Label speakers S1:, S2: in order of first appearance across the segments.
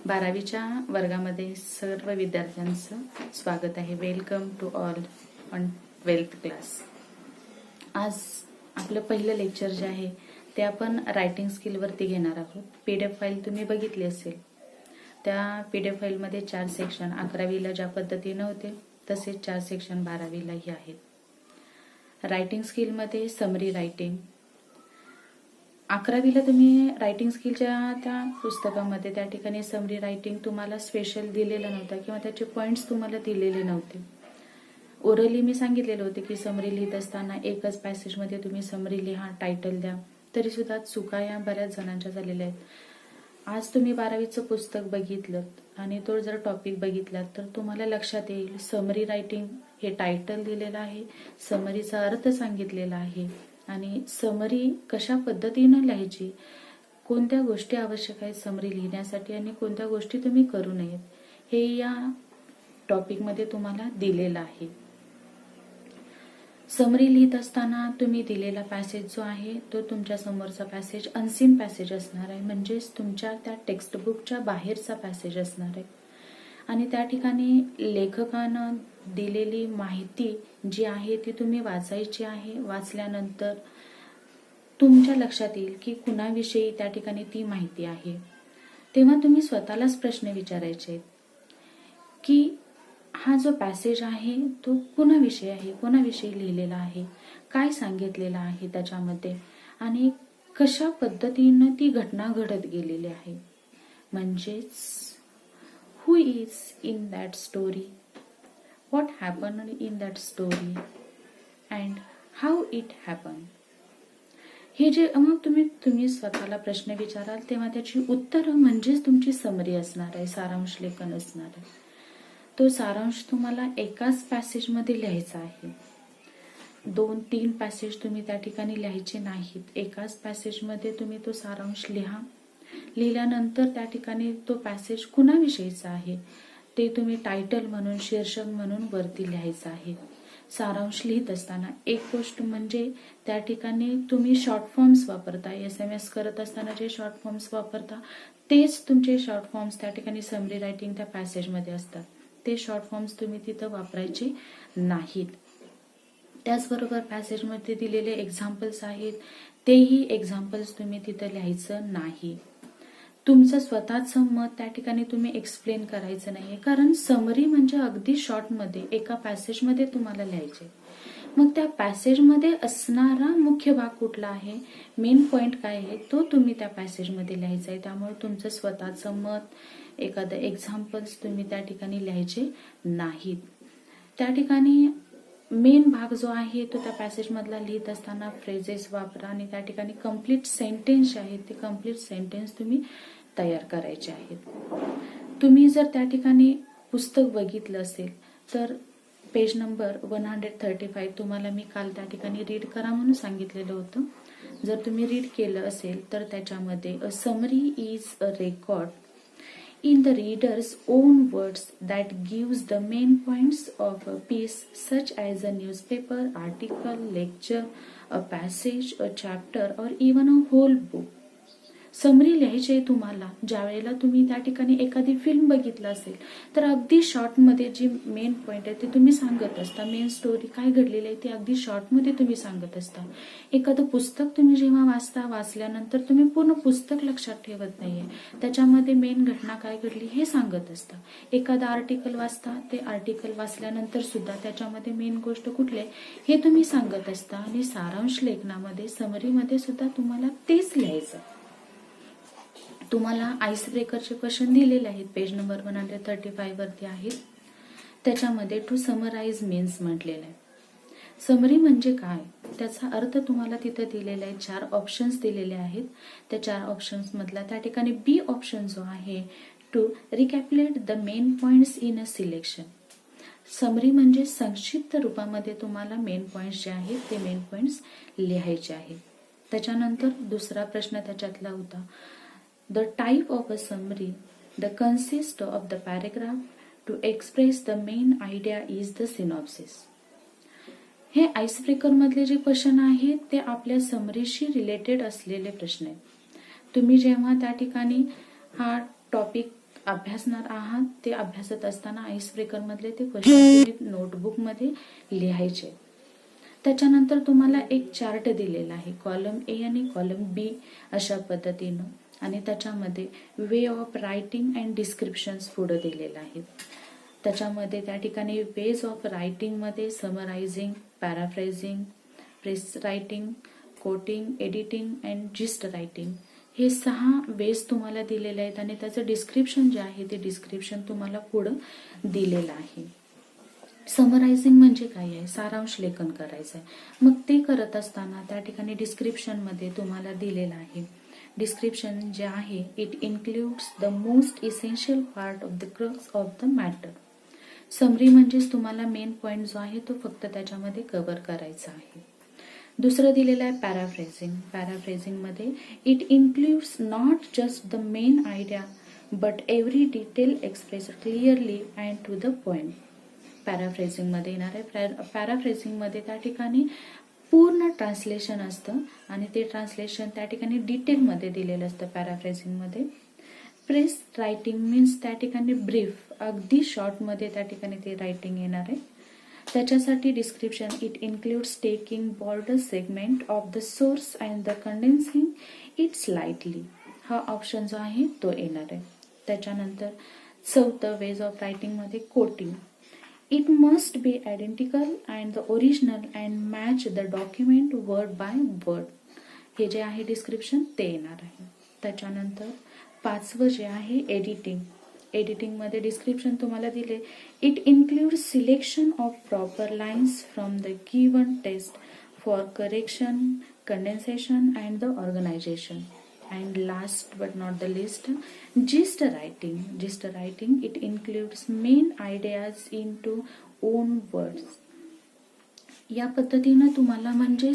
S1: 12वीच्या वर्गामध्ये सर्व विद्यार्थ्यांचं स्वागत आहे. Welcome to all on 12th class. आज आपलं पहिलं लेक्चर जे आहे ते आपण रायटिंग स्किलवरती घेणार आहोत. PDF फाईल तुम्ही बघितली असेल. त्या PDF फाईलमध्ये 4 सेक्शन 11वीला ज्या पद्धतीने होते तसेच 4 सेक्शन 12वीलाही आहेत. रायटिंग स्किलमध्ये समरी रायटिंग. 11वीला तुम्ही रायटिंग स्किलच्या त्या पुस्तकामध्ये त्या ठिकाणी समरी रायटिंग तुम्हाला स्पेशल दिलेलं नव्हतं किंवा त्याचे पॉइंट्स तुम्हाला दिलेले नव्हते. ओरली मी सांगितलेलं होते की समरी लिहित असताना एकच पॅसेजमध्ये तुम्ही समरी लिहा, टायटल द्या. तरी सुद्धा चुका या बऱ्याच जणांच्या झालेल्या आहेत. आज तुम्ही 12वीचं पुस्तक बघितलं आणि तो जर टॉपिक बघितला तर तुम्हाला लक्षात येईल समरी रायटिंग हे टायटल दिलेलं आहे, समरीचा अर्थ सांगितलेला आहे आणि समरी कशा पद्धतीनं लिहायची, कोणत्या गोष्टी आवश्यक आहेत समरी लिहिण्यासाठी आणि कोणत्या गोष्टी तुम्ही करू नयेत हे या टॉपिकमध्ये तुम्हाला दिलेलं आहे. समरी लिहित असताना तुम्ही दिलेला पॅसेज जो आहे तो तुमच्या समोरचा पॅसेज अनसीन पॅसेज असणार आहे, म्हणजेच तुमच्या त्या टेक्स्ट बुकच्या बाहेरचा पॅसेज असणार आहे आणि त्या ठिकाणी लेखकानं दिलेली माहिती जी आहे ती तुम्ही वाचायची आहे. वाचल्यानंतर तुमच्या लक्षात येईल की कुणाविषयी त्या ठिकाणी ती माहिती आहे. तेव्हा तुम्ही स्वतःलाच प्रश्न विचारायचे की हा जो पॅसेज आहे तो कुणाविषयी आहे, कोणाविषयी लिहिलेला आहे, काय सांगितलेलं आहे त्याच्यामध्ये आणि कशा पद्धतीनं ती घटना घडत गेलेली आहे. म्हणजेच who is in that story, what happened in that story and how it happen. हे जे मग तुम्ही स्वतःला प्रश्न विचाराल तेव्हा त्याची उत्तरं म्हणजेच तुमची समरी असणार आहे, सारांश लेखन असणार आहे. तो सारांश तुम्हाला एकाच पॅसेजमध्ये लिहायचा आहे. 2-3 पॅसेज तुम्ही त्या ठिकाणी लिहायचे नाहीत. एकाच पॅसेजमध्ये तुम्ही तो सारांश लिहा. लिहिल्यानंतर त्या ठिकाणी तो पॅसेज कुणाविषयीचा आहे ते तुम्ही टायटल म्हणून, शीर्षक म्हणून वरती लिहायचं आहे. सारांश लिहित असताना एक गोष्ट म्हणजे त्या ठिकाणी तुम्ही शॉर्ट फॉर्म्स वापरता. SMS करत असताना जे शॉर्ट फॉर्म्स वापरता तेच तुमचे शॉर्ट फॉर्म्स त्या ठिकाणी समरी रायटिंग त्या पॅसेजमध्ये असतात. ते शॉर्ट फॉर्म्स तुम्ही तिथं वापरायचे नाहीत. त्याचबरोबर पॅसेजमध्ये दिलेले एक्झाम्पल्स आहेत तेही एक्झाम्पल्स तुम्ही तिथं लिहायचं नाही. तुमचं स्वतःचं मत त्या ठिकाणी तुम्ही एक्सप्लेन करायचं नाहीये, कारण समरी म्हणजे अगदी शॉर्टमध्ये एका पॅसेजमध्ये तुम्हाला लिहायचे. मग त्या पॅसेजमध्ये असणारा मुख्य भाग कुठला आहे, मेन पॉइंट काय आहे तो तुम्ही त्या पॅसेजमध्ये लिहायचा आहे. त्यामुळे तुमचं स्वतःचं मत, एखादं एक्झाम्पल्स तुम्ही त्या ठिकाणी लिहायचे नाहीत. त्या ठिकाणी मेन भाग जो आहे तो त्या पॅसेजमधला लिहित असताना फ्रेजेस वापरा आणि त्या ठिकाणी कम्प्लीट सेंटेन्स आहेत ते कम्प्लीट सेंटेन्स तुम्ही तयार करायचे आहेत. तुम्ही जर त्या ठिकाणी पुस्तक बघितलं असेल तर पेज नंबर 135 तुम्हाला मी काल त्या ठिकाणी रीड करा म्हणून सांगितलेलं होतं. जर तुम्ही रीड केलं असेल तर त्याच्यामध्ये a summary is a record in the reader's own words that gives the main points of a piece, such as a newspaper article, lecture, a passage, a chapter, or even a whole book. Summary लिहायची आहे तुम्हाला. ज्या वेळेला तुम्ही त्या ठिकाणी एखादी film बघितलं असेल तर अगदी शॉर्टमध्ये जी मेन पॉइंट आहे ते तुम्ही सांगत असता. मेन स्टोरी काय घडलेली आहे ती अगदी शॉर्टमध्ये तुम्ही सांगत असता. एखादं पुस्तक तुम्ही जेव्हा वाचल्यानंतर तुम्ही पूर्ण पुस्तक लक्षात ठेवत नाहीये, त्याच्यामध्ये मेन घटना काय घडली हे सांगत असता. एखादं आर्टिकल वाचता, ते आर्टिकल वाचल्यानंतर सुद्धा त्याच्यामध्ये मेन गोष्ट कुठली आहे हे तुम्ही सांगत असता आणि सारांश लेखनामध्ये समरीमध्ये सुद्धा तुम्हाला तेच लिहायचं. तुम्हाला आईस ब्रेकरचे क्वेश्चन दिलेले आहेत, पेज नंबर 135 वरती आहेत. त्याच्यामध्ये टू समराइज मीन्स म्हटलेलं आहे. समरी म्हणजे काय त्याचा अर्थ तुम्हाला तिथं दिलेला आहे. 4 ऑप्शन्स दिलेले आहेत. त्या 4 ऑप्शन्स मधला त्या ठिकाणी बी ऑप्शन जो आहे to recapitulate the main points in a selection. Summary म्हणजे संक्षिप्त रूपामध्ये तुम्हाला मेन पॉइंट्स जे आहेत ते मेन पॉइंट्स लिहायचे आहेत. त्याच्यानंतर दुसरा प्रश्न त्याच्यातला होता the type of a summary that consists of the paragraph to express the main idea is the synopsis. हे आईस ब्रेकर मधले जे क्वेश्चन आहेत ते आपल्या समरीशी रिलेटेड असलेले प्रश्न आहेत. तुम्ही जेव्हा त्या ठिकाणी हा टॉपिक अभ्यासणार आहात ते अभ्यासत असताना आईस ब्रेकर मधले ते क्वेश्चन नोटबुक मध्ये लिहायचे. त्याच्यानंतर तुम्हाला एक चार्ट दिलेला आहे, कॉलम ए आणि कॉलम बी अशा पद्धतीनं, आणि त्याच्यामध्ये way of writing and descriptions पुढे दिलेलं आहे. त्याच्यामध्ये त्या ठिकाणी वेज ऑफ रायटिंग मध्ये summarising, paraphrasing, press writing, quoting, editing and gist writing हे 6 वेज तुम्हाला दिलेले आहेत आणि त्याचं डिस्क्रिप्शन जे आहे ते डिस्क्रिप्शन तुम्हाला पुढं दिलेलं आहे. समरायझिंग म्हणजे काय आहे, सारांश लेखन करायचं आहे. मग ते करत असताना त्या ठिकाणी डिस्क्रिप्शन मध्ये तुम्हाला दिलेलं आहे. डिस्क्रिप्शन जे आहे it includes the most essential part of the crux of the matter. Summary म्हणजेच तुम्हाला मेन पॉइंट जो आहे तो फक्त त्याच्यामध्ये कव्हर करायचा आहे. दुसरं दिलेलं आहे पॅराफ्रेझिंग. पॅराफ्रेझिंग मध्ये it includes not just the main idea but every detail express clearly and to the point. Paraphrasing मध्ये येणार आहे. पॅराफ्रेझिंग मध्ये त्या ठिकाणी पूर्ण ट्रान्सलेशन असतं आणि ते ट्रान्सलेशन त्या ठिकाणी डिटेलमध्ये दिलेलं असतं पॅराफ्रेझिंग मध्ये. प्रेस रायटिंग मीन्स त्या ठिकाणी ब्रीफ, अगदी शॉर्टमध्ये त्या ठिकाणी ते रायटिंग येणार आहे. त्याच्यासाठी description it includes taking border segment of the source and the condensing it slightly. हा ऑप्शन जो आहे तो येणार आहे. त्याच्यानंतर चौथं वेज ऑफ रायटिंग मध्ये quoting. It must be identical and the original and match the document word by word. हे जे आहे डिस्क्रिप्शन ते येणार आहे. त्याच्यानंतर पाचवं जे आहे एडिटिंग. एडिटिंग मध्ये डिस्क्रिप्शन तुम्हाला दिले. It includes selection of proper lines from the given text for correction, condensation and the organisation. And last but not the least, gist writing. Gist writing, it includes main ideas into own words. या पद्धतीनं तुम्हाला म्हणजे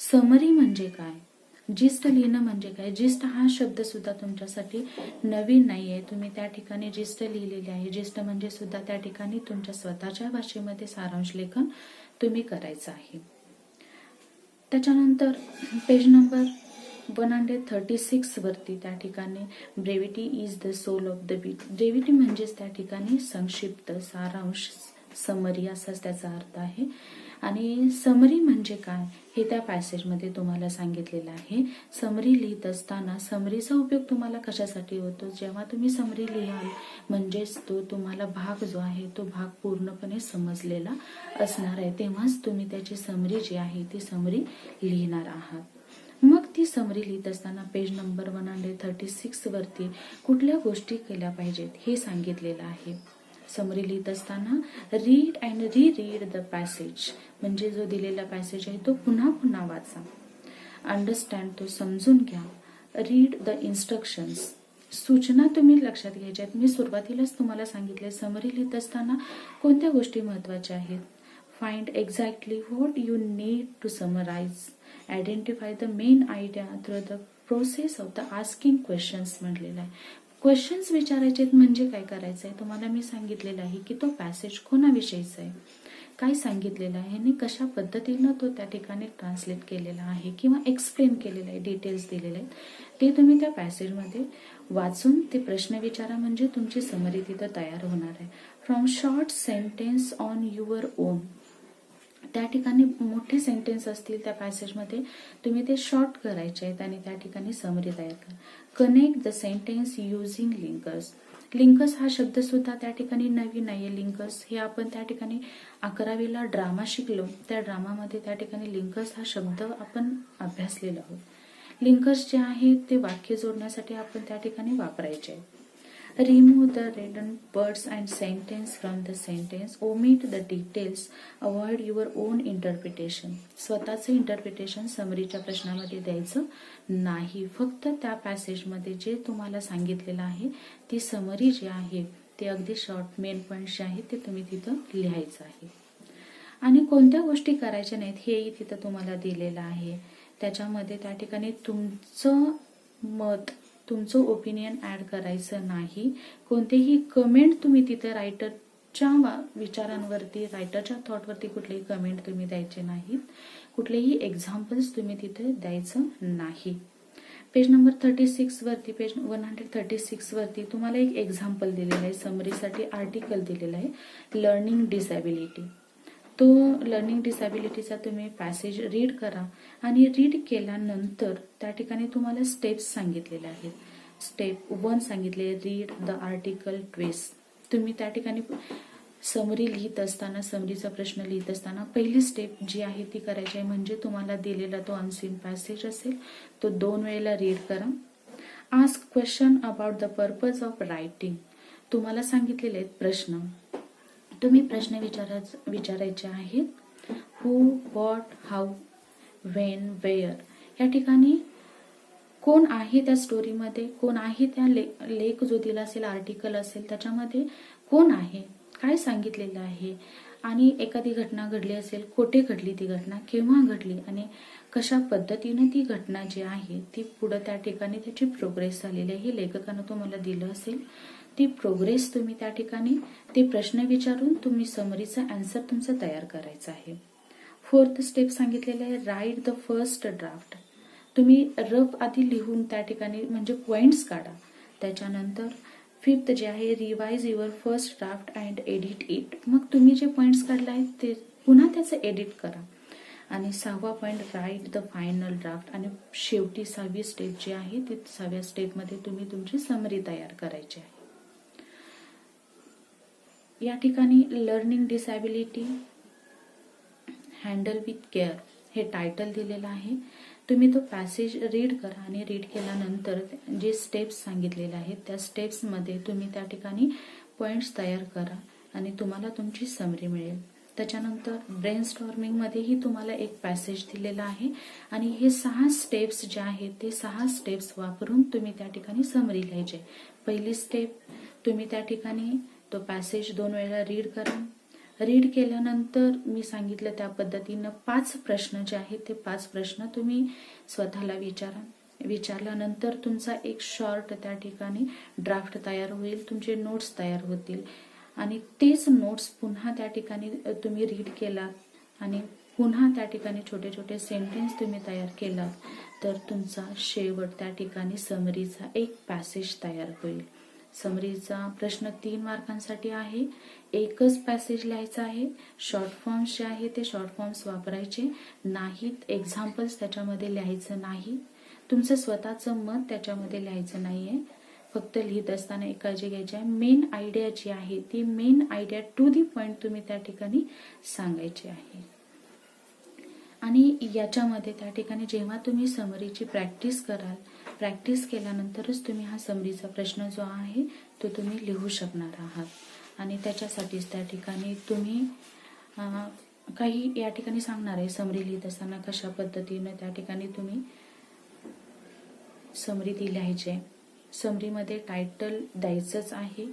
S1: summary म्हणजे काय, gist लिहिणं म्हणजे काय. Gist हा शब्द सुद्धा तुमच्यासाठी नवीन नाहीये. तुम्ही त्या ठिकाणी जिस्ट लिहिलेली आहे. जिस्ट म्हणजे सुद्धा त्या ठिकाणी तुमच्या स्वतःच्या भाषेमध्ये सारांश लेखन तुम्ही करायचं आहे. त्याच्यानंतर पेज नंबर 136 वरती त्या ठिकाणी brevity is the soul of the beat. Brevity म्हणजेच त्या ठिकाणी संक्षिप्त, सारांश, समरी असाच त्याचा अर्थ आहे. आणि समरी म्हणजे काय हे त्या पॅसेजमध्ये तुम्हाला सांगितलेलं आहे. समरी लिहित असताना समरीचा उपयोग तुम्हाला कशासाठी होतो, जेव्हा तुम्ही समरी लिहाल म्हणजेच तो तुम्हाला भाग जो आहे तो भाग पूर्णपणे समजलेला असणार आहे, तेव्हाच तुम्ही त्याची समरी जी आहे ती समरी लिहिणार आहात. मग ती समरी लिहित असताना पेज नंबर 136 वरती कुठल्या गोष्टी केल्या पाहिजेत हे सांगितलेलं आहे. समरी लिहित असताना read and read the passage, म्हणजे जो दिलेला पॅसेज आहे तो पुन्हा पुन्हा वाचा. अंडरस्टँड, तो समजून घ्या. रीड द इन्स्ट्रक्शन्स, सूचना तुम्ही लक्षात घ्यायच्यात. मी सुरुवातीलाच तुम्हाला सांगितले समरी लिहित असताना कोणत्या गोष्टी महत्वाच्या आहेत. Find exactly what you need to summarise. Identify the main idea through the process of the asking questions म्हटलेलं आहे. क्वेश्चन्स विचारायचे म्हणजे काय करायचं आहे, तुम्हाला मी सांगितलेलं आहे की तो पॅसेज कोणाविषयीचा आहे, काय सांगितलेलं आहे आणि कशा पद्धतीनं तो त्या ठिकाणी ट्रान्सलेट केलेला आहे किंवा एक्सप्लेन केलेला आहे, डिटेल्स दिलेले आहेत, ते तुम्ही त्या पॅसेजमध्ये वाचून ते प्रश्न विचारा, म्हणजे तुमची समरी तिथं तयार होणार आहे. From short sentence on your on. त्या ठिकाणी मोठे सेंटेन्स असतील त्या पॅसेजमध्ये तुम्ही ते शॉर्ट करायचे आहेत आणि त्या ठिकाणी समरी तयार करा. Connect the sentence using linkers. Linkers हा शब्द सुद्धा त्या ठिकाणी नवीन आहे. लिंकर्स हे आपण त्या ठिकाणी 11वीला ड्रामा शिकलो, त्या ड्रामामध्ये त्या ठिकाणी लिंकर्स हा शब्द आपण अभ्यासलेला आहोत. लिंकर्स जे आहे ते वाक्य जोडण्यासाठी आपण त्या ठिकाणी वापरायचे आहेत. Remove the redundant words and sentence from the sentence. Omit the details. Avoid your own interpretation. स्वतःचे इंटरप्रिटेशन समरीच्या प्रश्नामध्ये द्यायचं नाही. फक्त त्या पॅसेजमध्ये जे तुम्हाला सांगितलेलं आहे ती समरी जी आहे ते अगदी शॉर्ट मेन पॉइंट्स जे आहेत ते तुम्ही तिथं लिहायचं आहे. आणि कोणत्या गोष्टी करायच्या नाहीत हेही तिथं तुम्हाला दिलेलं आहे. त्याच्यामध्ये त्या ठिकाणी तुमचं मत, तुमचं ओपिनियन ऍड करायचं नाही. कोणतेही कमेंट तुम्ही तिथे रायटरच्या विचारांवरती, रायटरच्या थॉटवरती कुठलेही कमेंट तुम्ही द्यायचे नाहीत. कुठलेही एक्झाम्पल्स तुम्ही तिथे द्यायचं नाही. पेज नंबर 36 वरती, पेज 136 वरती तुम्हाला एक एक्झाम्पल दिलेलं आहे, समरीसाठी आर्टिकल दिलेला आहे लर्निंग डिसॅबिलिटी. तो लर्निंग डिसॅबिलिटीचा तुम्ही पॅसेज रीड करा आणि रीड केल्यानंतर त्या ठिकाणी तुम्हाला स्टेप्स सांगितलेल्या आहेत. स्टेप 1 सांगितले, रीड द आर्टिकल ट्विस्ट. तुम्ही त्या ठिकाणी समरी लिहित असताना, समरीचा प्रश्न लिहित असताना पहिली स्टेप जी आहे ती करायची आहे, म्हणजे तुम्हाला दिलेला तो अनसीन पॅसेज असेल तो 2 वेळेला रीड करा. Ask question about the purpose of writing. तुम्हाला सांगितलेले आहेत प्रश्न, तुम्ही प्रश्न विचारायचे आहेत. हू, व्हॉट, हाऊ, व्हेन, वेअर. या ठिकाणी कोण आहे त्या स्टोरीमध्ये, कोण आहे त्या लेख जो दिला असेल, आर्टिकल असेल त्याच्यामध्ये कोण आहे, काय सांगितलेलं आहे, आणि एखादी घटना घडली असेल, कोठे घडली ती घटना, केव्हा घडली, आणि कशा पद्धतीने ती घटना जी आहे ती पुढे त्या ठिकाणी त्याची प्रोग्रेस झालेली आहे. हे लेखकानं तुम्हाला दिलं असेल, ती प्रोग्रेस तुम्ही त्या ठिकाणी ते प्रश्न विचारून तुम्ही समरीचा आन्सर तुमचा तयार करायचा आहे. 4th स्टेप सांगितलेलं आहे, राईट द फर्स्ट ड्राफ्ट. तुम्ही रफ आधी लिहून त्या ठिकाणी म्हणजे पॉइंट्स काढा. त्याच्यानंतर 5th जे आहे, revise your first draft and edit it. मग तुम्ही जे पॉइंट्स काढले आहेत ते पुन्हा त्याचं एडिट करा. आणि 6वा point, write the final draft. आणि शेवटी 6वी स्टेप जी आहे ती 6व्या स्टेपमध्ये तुम्ही तुमची समरी तयार करायची आहे. या ठिकाणी learning disability handle with care हे टायटल दिलेलं आहे. तुम्ही तो पॅसेज रीड करा आणि रीड केल्यानंतर जे स्टेप्स सांगितलेले आहेत त्या स्टेप्समध्ये तुम्ही त्या ठिकाणी पॉइंट्स तयार करा आणि तुम्हाला तुमची समरी मिळेल. त्याच्यानंतर ब्रेनस्टॉर्मिंगमध्येही तुम्हाला एक पॅसेज दिलेला आहे आणि हे 6 स्टेप्स जे आहेत ते 6 स्टेप्स वापरून तुम्ही त्या ठिकाणी समरी लिहायची. पहिली स्टेप, तुम्ही त्या ठिकाणी तो पॅसेज 2 वेळा रीड करा. रीड केल्यानंतर मी सांगितलं त्या पद्धतीनं 5 प्रश्न जे आहेत ते 5 प्रश्न तुम्ही स्वतःला विचारा. विचारल्यानंतर तुमचा एक शॉर्ट त्या ठिकाणी ड्राफ्ट तयार होईल, तुमचे नोट्स तयार होतील आणि तेच नोट्स पुन्हा त्या ठिकाणी तुम्ही रीड केलात आणि पुन्हा त्या ठिकाणी छोटे छोटे सेंटेन्स तुम्ही तयार केलात तर तुमचा शेवट त्या ठिकाणी समरीचा एक पॅसेज तयार होईल. समरीचा प्रश्न 3 मार्कांसाठी आहे. एकच पॅसेज लिहायचा आहे. शॉर्ट फॉर्म्स जे आहे ते शॉर्ट फॉर्म्स वापरायचे नाहीत. एक्झाम्पल्स त्याच्यामध्ये लिहायचं नाही. तुमचं स्वतःचं मत त्याच्यामध्ये लिहायचं नाहीये. फक्त लिहित असताना एक काळजी घ्यायची आहे, मेन आयडिया जी आहे ती main idea to the point तुम्ही त्या ठिकाणी सांगायची आहे. आणि याच्यामध्ये त्या ठिकाणी जेव्हा तुम्ही समरीची प्रॅक्टिस कराल, प्रॅक्टिस केल्यानंतरच तुम्ही हा समरीचा प्रश्न जो आहे तो तुम्ही लिहू शकणार आहात. आणि त्याच्यासाठीच त्या ठिकाणी तुम्ही काही या ठिकाणी सांगणार आहे समरी लिहित असताना कशा पद्धतीने त्या ठिकाणी तुम्ही समरी ती लिहायची. समरीमध्ये टायटल द्यायचंच आहे.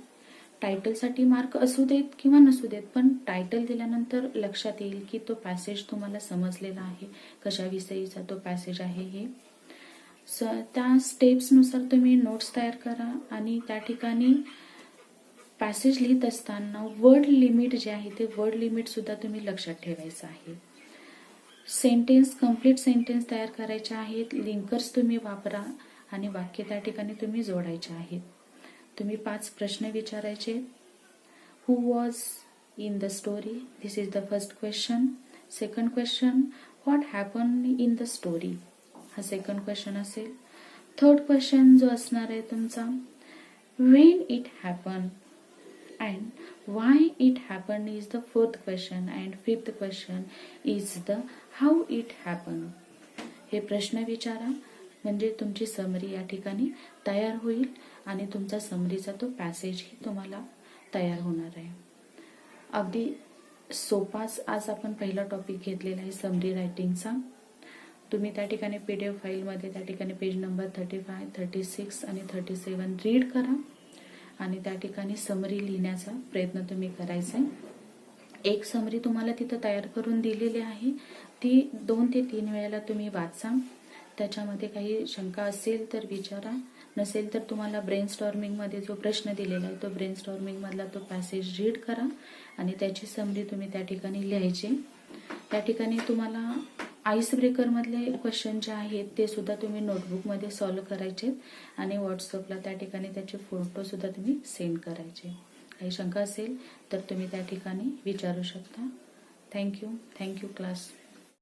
S1: टायटलसाठी मार्क असू देत किंवा नसू देत, पण टायटल दिल्यानंतर लक्षात येईल की तो पॅसेज तुम्हाला समजलेला आहे, कशाविषयीचा तो पॅसेज आहे हे. त्या स्टेप्सनुसार तुम्ही नोट्स तयार करा आणि त्या ठिकाणी पॅसेज लिहित असताना वर्ड लिमिट जे आहे ते वर्ड लिमिट सुद्धा तुम्ही लक्षात ठेवायचं आहे. सेंटेन्स, कंप्लीट सेंटेन्स तयार करायचे आहेत. लिंकर्स तुम्ही वापरा आणि वाक्य त्या ठिकाणी तुम्ही जोडायचे आहेत. तुम्ही 5 प्रश्न विचारायचे. Who was in the story? This is the first question. Second question, what happen in the story? हा सेकंड क्वेश्चन असेल. थर्ड क्वेश्चन जो असणार आहे तुमचा, when it happen and why it happen is the fourth question. And fifth question is the how it happen. हे प्रश्न विचारा म्हणजे तुमची समरी या ठिकाणी तयार होईल आणि तुमचा समरीचा तो पॅसेजही तुम्हाला तयार होणार आहे. अगदी सोपाच आज आपण पहिला टॉपिक घेतलेला आहे समरी रायटिंगचा. तुम्ही त्या ठिकाणी PDF फाईलमध्ये त्या ठिकाणी पेज नंबर 35, 36 आणि 37 रीड करा आणि त्या ठिकाणी समरी लिहिण्याचा प्रयत्न तुम्ही करायचा आहे. एक समरी तुम्हाला तिथं तयार करून दिलेली आहे, ती 2 ते 3 वेळेला तुम्ही वाचा. त्याच्यामध्ये काही शंका असेल तर विचारा, नसेल तर तुम्हाला ब्रेनस्टॉर्मिंगमध्ये जो प्रश्न दिलेला आहे तो ब्रेनस्टॉर्मिंगमधला तो पॅसेज रीड करा आणि त्याची समरी तुम्ही त्या ठिकाणी लिहायची. त्या ठिकाणी तुम्हाला आईस ब्रेकरमधले क्वेश्चन जे आहेत ते सुद्धा तुम्ही नोटबुकमध्ये सॉल्व्ह करायचे आणि व्हॉट्सअपला त्या ठिकाणी त्याचे फोटोसुद्धा तुम्ही सेंड करायचे. काही शंका असेल तर तुम्ही त्या ठिकाणी विचारू शकता. Thank you class.